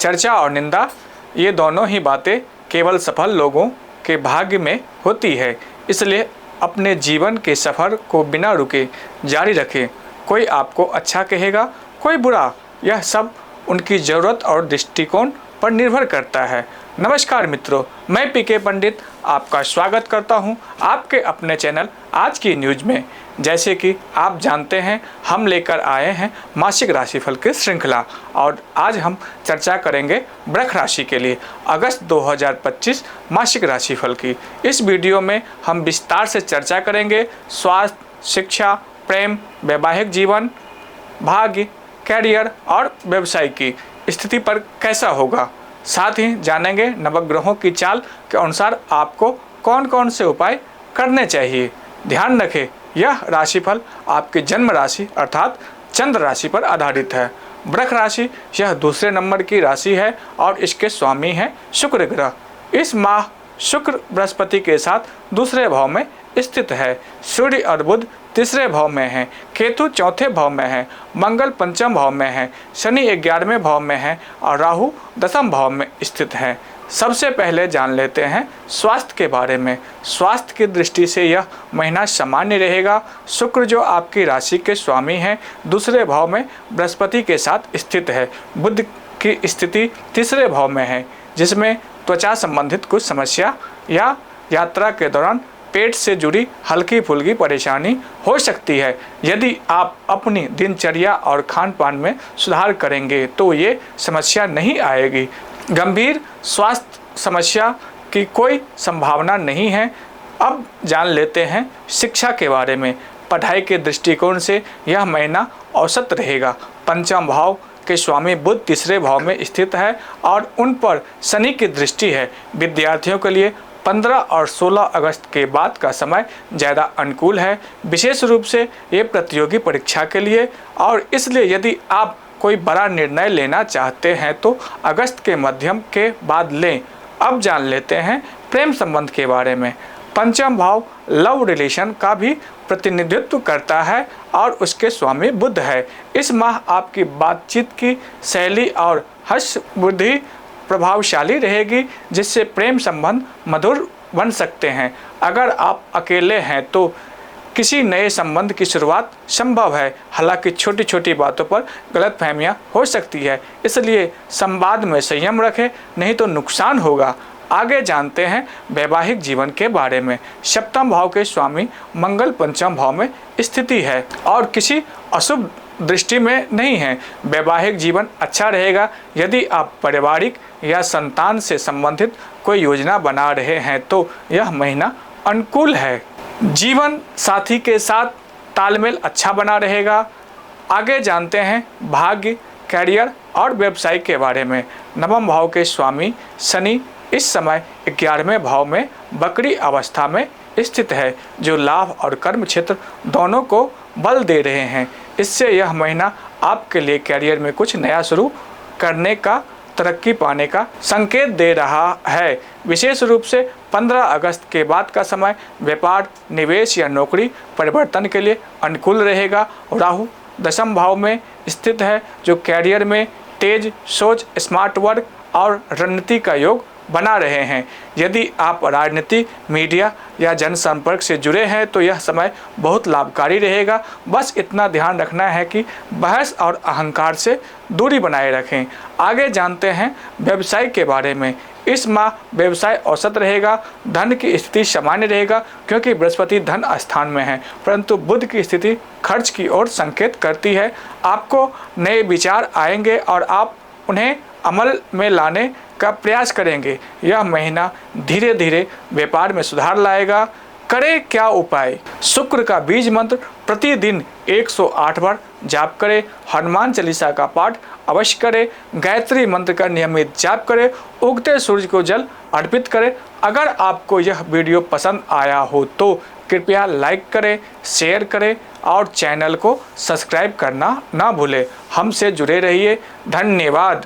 चर्चा और निंदा, ये दोनों ही बातें केवल सफल लोगों के भाग्य में होती है। इसलिए अपने जीवन के सफ़र को बिना रुके जारी रखें। कोई आपको अच्छा कहेगा, कोई बुरा, यह सब उनकी ज़रूरत और दृष्टिकोण पर निर्भर करता है। नमस्कार मित्रों, मैं पीके पंडित आपका स्वागत करता हूं आपके अपने चैनल आज की न्यूज में। जैसे कि आप जानते हैं, हम लेकर आए हैं मासिक राशिफल की श्रृंखला और आज हम चर्चा करेंगे वृष राशि के लिए अगस्त 2025 मासिक राशिफल की। इस वीडियो में हम विस्तार से चर्चा करेंगे स्वास्थ्य, शिक्षा, प्रेम, वैवाहिक जीवन, भाग्य, कैरियर और व्यवसाय की स्थिति पर कैसा होगा। साथ ही जानेंगे नवग्रहों की चाल के अनुसार आपको कौन कौन से उपाय करने चाहिए। ध्यान रखें, यह राशिफल आपकी जन्म राशि अर्थात चंद्र राशि पर आधारित है। वृष राशि यह दूसरे नंबर की राशि है और इसके स्वामी हैं शुक्र ग्रह। इस माह शुक्र बृहस्पति के साथ दूसरे भाव में स्थित है। सूर्य और बुध तीसरे भाव में है, केतु चौथे भाव में है, मंगल पंचम भाव में है, शनि 11वें भाव में है और राहु दसम भाव में स्थित है। सबसे पहले जान लेते हैं स्वास्थ्य के बारे में। स्वास्थ्य की दृष्टि से यह महीना सामान्य रहेगा। शुक्र जो आपकी राशि के स्वामी हैं दूसरे भाव में बृहस्पति के साथ स्थित है। बुध की स्थिति तीसरे भाव में है जिसमें त्वचा संबंधित कुछ समस्या या यात्रा के दौरान पेट से जुड़ी हल्की फुल्की परेशानी हो सकती है। यदि आप अपनी दिनचर्या और खान पान में सुधार करेंगे तो ये समस्या नहीं आएगी। गंभीर स्वास्थ्य समस्या की कोई संभावना नहीं है। अब जान लेते हैं शिक्षा के बारे में। पढ़ाई के दृष्टिकोण से यह महीना औसत रहेगा। पंचम भाव के स्वामी बुध तीसरे भाव में स्थित है और उन पर शनि की दृष्टि है। विद्यार्थियों के लिए 15 और 16 अगस्त के बाद का समय ज़्यादा अनुकूल है, विशेष रूप से ये प्रतियोगी परीक्षा के लिए। और इसलिए यदि आप कोई बड़ा निर्णय लेना चाहते हैं तो अगस्त के मध्यम के बाद लें। अब जान लेते हैं प्रेम संबंध के बारे में। पंचम भाव लव रिलेशन का भी प्रतिनिधित्व करता है और उसके स्वामी बुध है। इस माह आपकी बातचीत की शैली और हर्ष बुद्धि प्रभावशाली रहेगी जिससे प्रेम संबंध मधुर बन सकते हैं। अगर आप अकेले हैं तो किसी नए संबंध की शुरुआत संभव है। हालांकि छोटी छोटी बातों पर गलतफहमियां हो सकती है, इसलिए संवाद में संयम रखें, नहीं तो नुकसान होगा। आगे जानते हैं वैवाहिक जीवन के बारे में। सप्तम भाव के स्वामी मंगल पंचम भाव में स्थिति है और किसी अशुभ दृष्टि में नहीं है। वैवाहिक जीवन अच्छा रहेगा। यदि आप पारिवारिक या संतान से संबंधित कोई योजना बना रहे हैं तो यह महीना अनुकूल है। जीवन साथी के साथ तालमेल अच्छा बना रहेगा। आगे जानते हैं भाग्य, कैरियर और व्यवसाय के बारे में। नवम भाव के स्वामी शनि इस समय 11वें भाव में वक्री अवस्था में स्थित है जो लाभ और कर्म क्षेत्र दोनों को बल दे रहे हैं। इससे यह महीना आपके लिए कैरियर में कुछ नया शुरू करने का, तरक्की पाने का संकेत दे रहा है। विशेष रूप से 15 अगस्त के बाद का समय व्यापार, निवेश या नौकरी परिवर्तन के लिए अनुकूल रहेगा। राहु दसम भाव में स्थित है जो कैरियर में तेज सोच, स्मार्ट वर्क और रणनीति का योग बना रहे हैं। यदि आप राजनीति, मीडिया या जनसंपर्क से जुड़े हैं तो यह समय बहुत लाभकारी रहेगा। बस इतना ध्यान रखना है कि बहस और अहंकार से दूरी बनाए रखें। आगे जानते हैं व्यवसाय के बारे में। इस माह व्यवसाय औसत रहेगा। धन की स्थिति सामान्य रहेगा क्योंकि बृहस्पति धन स्थान में है, परंतु बुध की स्थिति खर्च की ओर संकेत करती है। आपको नए विचार आएंगे और आप उन्हें अमल में लाने का प्रयास करेंगे। यह महीना धीरे धीरे व्यापार में सुधार लाएगा। करें क्या उपाय? शुक्र का बीज मंत्र प्रतिदिन 108 बार जाप करें। हनुमान चालीसा का पाठ अवश्य करें। गायत्री मंत्र का नियमित जाप करें। उगते सूर्य को जल अर्पित करें। अगर आपको यह वीडियो पसंद आया हो तो कृपया लाइक करें, शेयर करें और चैनल को सब्सक्राइब करना ना भूलें। हमसे जुड़े रहिए। धन्यवाद।